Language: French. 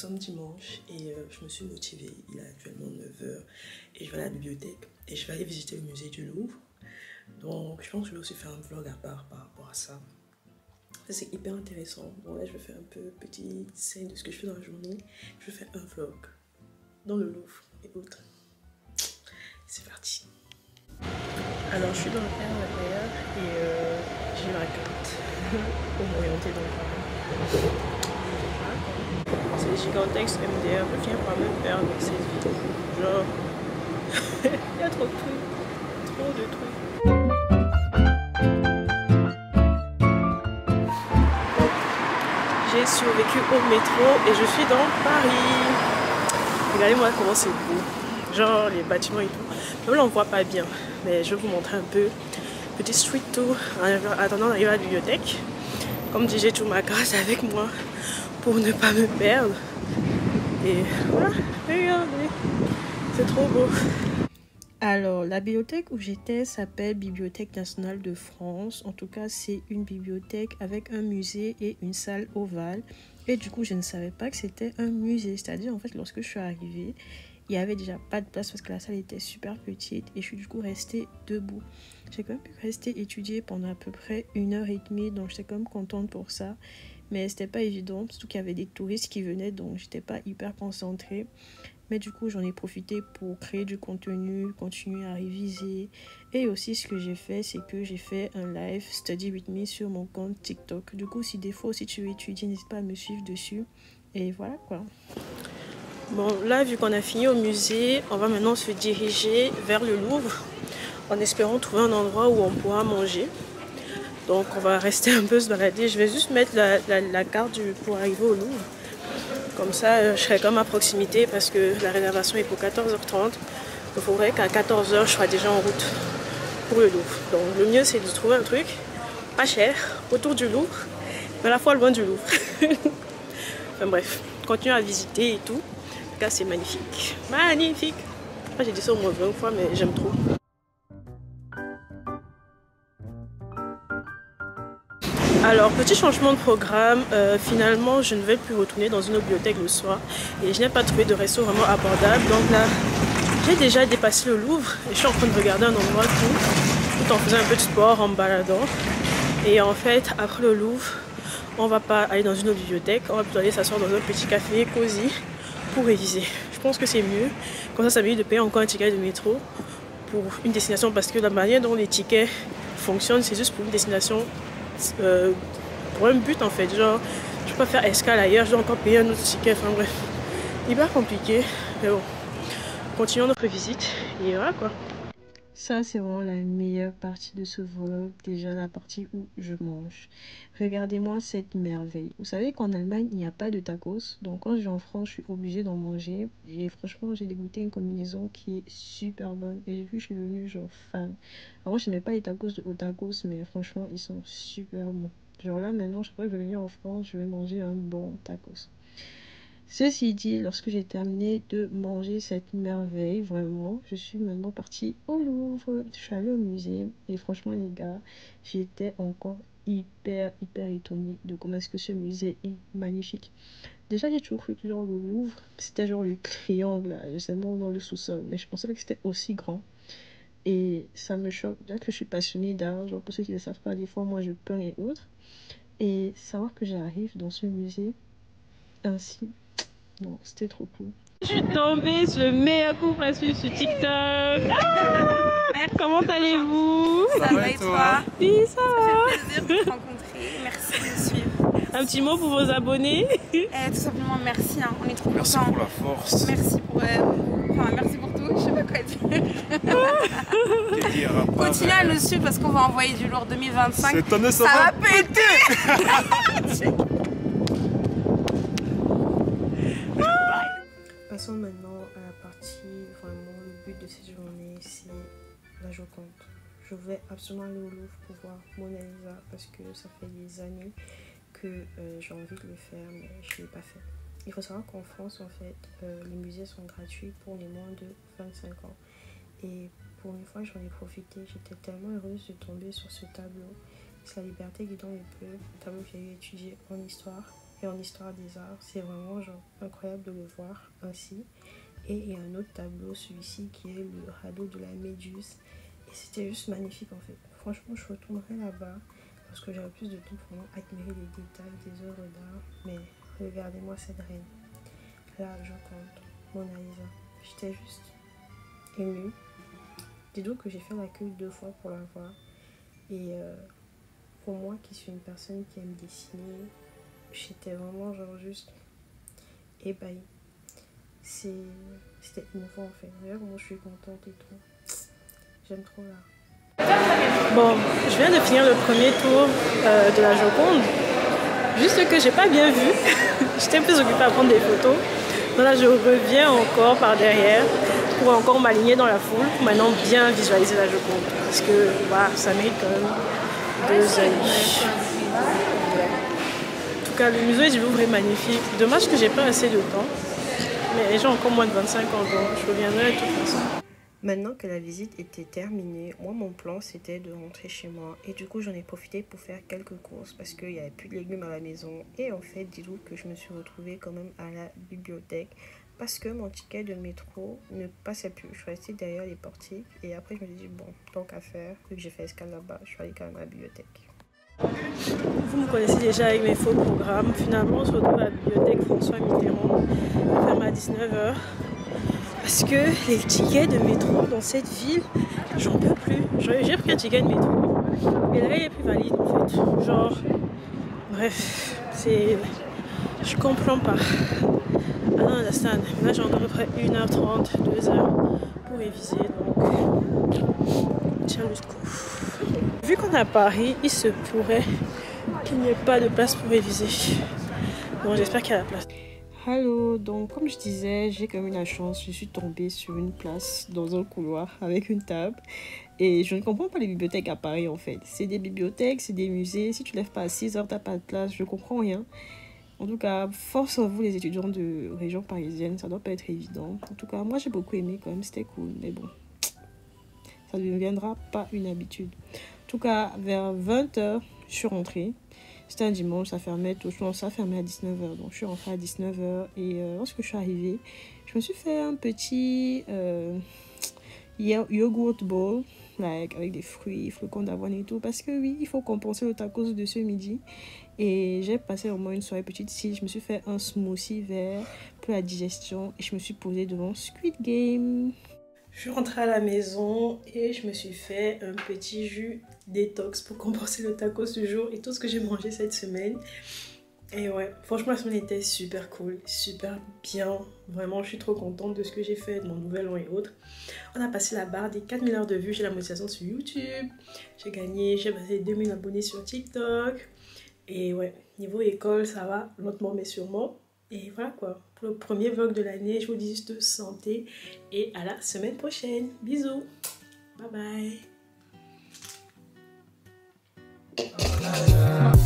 sommes dimanche et je me suis motivée. Il est actuellement 9h et je vais à la bibliothèque et je vais aller visiter le musée du Louvre. Donc je pense que je vais aussi faire un vlog à part par rapport à ça. C'est hyper intéressant. Bon là je vais faire un peu petite scène de ce que je fais dans la journée. Je vais faire un vlog dans le Louvre et autres. C'est parti. Alors je suis dans le R d'ailleurs et j'ai ma carte pour m'orienter dans le Paris. C'est gigantesque MDR, je viens par me perdre dans cette ville. Genre, il y a trop de trucs, trop de trucs. J'ai survécu au métro et je suis dans Paris. Regardez-moi comment c'est beau. Genre les bâtiments et tout. Même là on voit pas bien, mais je vais vous montrer un peu. Petit street tour en attendant d'arriver à la bibliothèque. Comme dit, j'ai tout ma carte avec moi pour ne pas me perdre. Et voilà, regardez, c'est trop beau. Alors, la bibliothèque où j'étais s'appelle Bibliothèque nationale de France. En tout cas, c'est une bibliothèque avec un musée et une salle ovale. Et du coup, je ne savais pas que c'était un musée. C'est-à-dire, en fait, lorsque je suis arrivée, il n'y avait déjà pas de place parce que la salle était super petite. Et je suis du coup restée debout. J'ai quand même pu rester étudier pendant à peu près 1h30. Donc, j'étais quand même contente pour ça. Mais c'était pas évident, surtout qu'il y avait des touristes qui venaient. Donc, j'étais pas hyper concentrée. Mais du coup, j'en ai profité pour créer du contenu, continuer à réviser. Et aussi, ce que j'ai fait, c'est que j'ai fait un live Study With Me sur mon compte TikTok. Du coup, si des fois, si tu veux étudier, n'hésite pas à me suivre dessus. Et voilà quoi. Bon, là, vu qu'on a fini au musée, on va maintenant se diriger vers le Louvre en espérant trouver un endroit où on pourra manger. Donc, on va rester un peu se balader. Je vais juste mettre la carte pour arriver au Louvre. Comme ça, je serai comme à proximité parce que la réservation est pour 14h30. Il faudrait qu'à 14h, je sois déjà en route pour le Louvre. Donc le mieux, c'est de trouver un truc pas cher, autour du Louvre, mais à la fois loin du Louvre. Enfin bref, continuer à visiter et tout. En tout cas, c'est magnifique. Magnifique! Moi, j'ai dit ça au moins 20 fois, mais j'aime trop. Alors, petit changement de programme, finalement je ne vais plus retourner dans une autre bibliothèque le soir et je n'ai pas trouvé de resto vraiment abordable. Donc là, j'ai déjà dépassé le Louvre et je suis en train de regarder un endroit tout en faisant un peu de sport, en me baladant. Et en fait, après le Louvre, on va pas aller dans une autre bibliothèque, on va plutôt aller s'asseoir dans un petit café cosy pour réviser. Je pense que c'est mieux, comme ça m'évite de payer encore un ticket de métro pour une destination parce que la manière dont les tickets fonctionnent, c'est juste pour une destination. Pour un but en fait, genre je peux pas faire escale ailleurs, je dois encore payer un autre ticket, enfin bref, hyper compliqué, mais bon, continuons notre visite et voilà quoi. Ça c'est vraiment la meilleure partie de ce vlog, déjà la partie où je mange. Regardez-moi cette merveille. Vous savez qu'en Allemagne il n'y a pas de tacos, donc quand je vais en France je suis obligée d'en manger et franchement j'ai dégoûté une combinaison qui est super bonne et vu que je suis devenue genre fan. Alors moi je n'aimais pas les tacos de tacos mais franchement ils sont super bons. Genre là maintenant chaque fois que je vais venir en France je vais manger un bon tacos. Ceci dit, lorsque j'ai terminé de manger cette merveille, vraiment, je suis maintenant partie au Louvre. Je suis allée au musée et franchement les gars, j'étais encore hyper étonnée de comment est-ce que ce musée est magnifique. Déjà j'ai toujours cru que genre le Louvre, c'était genre le triangle là, seulement dans le sous-sol, mais je pensais pas que c'était aussi grand. Et ça me choque, déjà que je suis passionnée d'art, genre pour ceux qui ne le savent pas, des fois moi je peins et autres. Et savoir que j'arrive dans ce musée ainsi. Non, c'était trop cool. Je suis tombée sur le meilleur couple à suivre sur TikTok. Comment allez-vous? Ça va et toi? Oui, ça va. Ça fait plaisir de te rencontrer. Merci de nous suivre. Un petit mot pour vos abonnés? Tout simplement merci, hein. On est trop contents. Merci pour la force. Merci pour, merci pour tout. Je sais pas quoi dire. Continuez à nous suivre parce qu'on va envoyer du lourd 2025. Cette année, ça va péter. Passons maintenant à la partie, vraiment le but de cette journée, c'est la Joconde. Je vais absolument aller au Louvre pour voir Mona Lisa parce que ça fait des années que j'ai envie de le faire mais je ne l'ai pas fait. Il faut savoir qu'en France en fait les musées sont gratuits pour les moins de 25 ans et pour une fois j'en ai profité, j'étais tellement heureuse de tomber sur ce tableau. C'est La liberté qui dans le peuple, un tableau que j'ai étudié en histoire et en histoire des arts. C'est vraiment genre incroyable de le voir ainsi. Et il y a un autre tableau, celui-ci, qui est le radeau de la Méduse. Et c'était juste magnifique en fait. Franchement, je retournerai là-bas parce que j'aurais plus de temps pour vraiment admirer les détails des œuvres d'art. Mais regardez-moi cette reine. Là, je compte Mona Lisa. J'étais juste émue. Dis-donc que j'ai fait la queue 2 fois pour la voir. Et pour moi qui suis une personne qui aime dessiner, j'étais vraiment genre juste ébahie. C'était émouvant en fait. D'ailleurs, moi je suis contente et tout. J'aime trop là. Bon, je viens de finir le premier tour de la Joconde. Juste que j'ai pas bien vu. J'étais plus occupée à prendre des photos. Donc là, je reviens encore par derrière pour encore m'aligner dans la foule. Pour maintenant bien visualiser la Joconde. Parce que voilà, ça mérite quand même 2 œils. En tout cas, le musée du Louvre est magnifique. Dommage que j'ai pas assez de temps. Mais j'ai encore moins de 25 ans, donc je reviendrai de toute façon. Maintenant que la visite était terminée, moi mon plan c'était de rentrer chez moi. Et du coup j'en ai profité pour faire quelques courses parce qu'il n'y avait plus de légumes à la maison. Et en fait, dis-vous que je me suis retrouvée quand même à la bibliothèque parce que mon ticket de métro ne passait plus. Je suis restée derrière les portiques et après je me suis dit bon, tant qu'à faire, vu que j'ai fait escale là-bas, je suis allée quand même à la bibliothèque. Vous me connaissez déjà avec mes faux programmes. Finalement, on se retrouve à la bibliothèque François Mitterrand. Elle ferme à 19 h. Parce que les tickets de métro dans cette ville, j'en peux plus. J'ai pris un ticket de métro. Et là, il est plus valide en fait. Genre, bref, c'est. Je comprends pas. I don't understand. Là, j'ai encore à peu près 1h30, 2h pour réviser. Donc, tiens le coup. Vu qu'on est à Paris, il se pourrait qu'il n'y ait pas de place pour réviser. Bon, j'espère qu'il y a la place. Hello, donc comme je disais, j'ai quand même eu la chance, je suis tombée sur une place dans un couloir avec une table. Et je ne comprends pas les bibliothèques à Paris en fait. C'est des bibliothèques, c'est des musées. Si tu ne lèves pas à 6 h, tu n'as pas de classe, je comprends rien. En tout cas, force à vous les étudiants de région parisienne, ça doit pas être évident. En tout cas, moi j'ai beaucoup aimé quand même, c'était cool. Mais bon, ça ne deviendra pas une habitude. En tout cas, vers 20 h, je suis rentrée. C'était un dimanche, ça fermait tôt. Ça fermait à 19 h. Donc, je suis rentrée à 19 h. Et lorsque je suis arrivée, je me suis fait un petit yogurt bowl avec des fruits, flocons d'avoine et tout. Parce que oui, il faut compenser le tacos de ce midi. Et j'ai passé au moins une soirée petite ici. Je me suis fait un smoothie vert pour la digestion. Et je me suis posée devant Squid Game. Je suis rentrée à la maison et je me suis fait un petit jus détox pour compenser le tacos du jour et tout ce que j'ai mangé cette semaine. Et ouais, franchement la semaine était super cool, super bien. Vraiment, je suis trop contente de ce que j'ai fait, de mon nouvel an et autres. On a passé la barre des 4000 heures de vues, j'ai la monétisation sur YouTube. J'ai passé 2000 abonnés sur TikTok. Et ouais, niveau école, ça va lentement mais sûrement. Et voilà quoi, pour le premier vlog de l'année, je vous dis juste santé et à la semaine prochaine. Bisous, bye bye.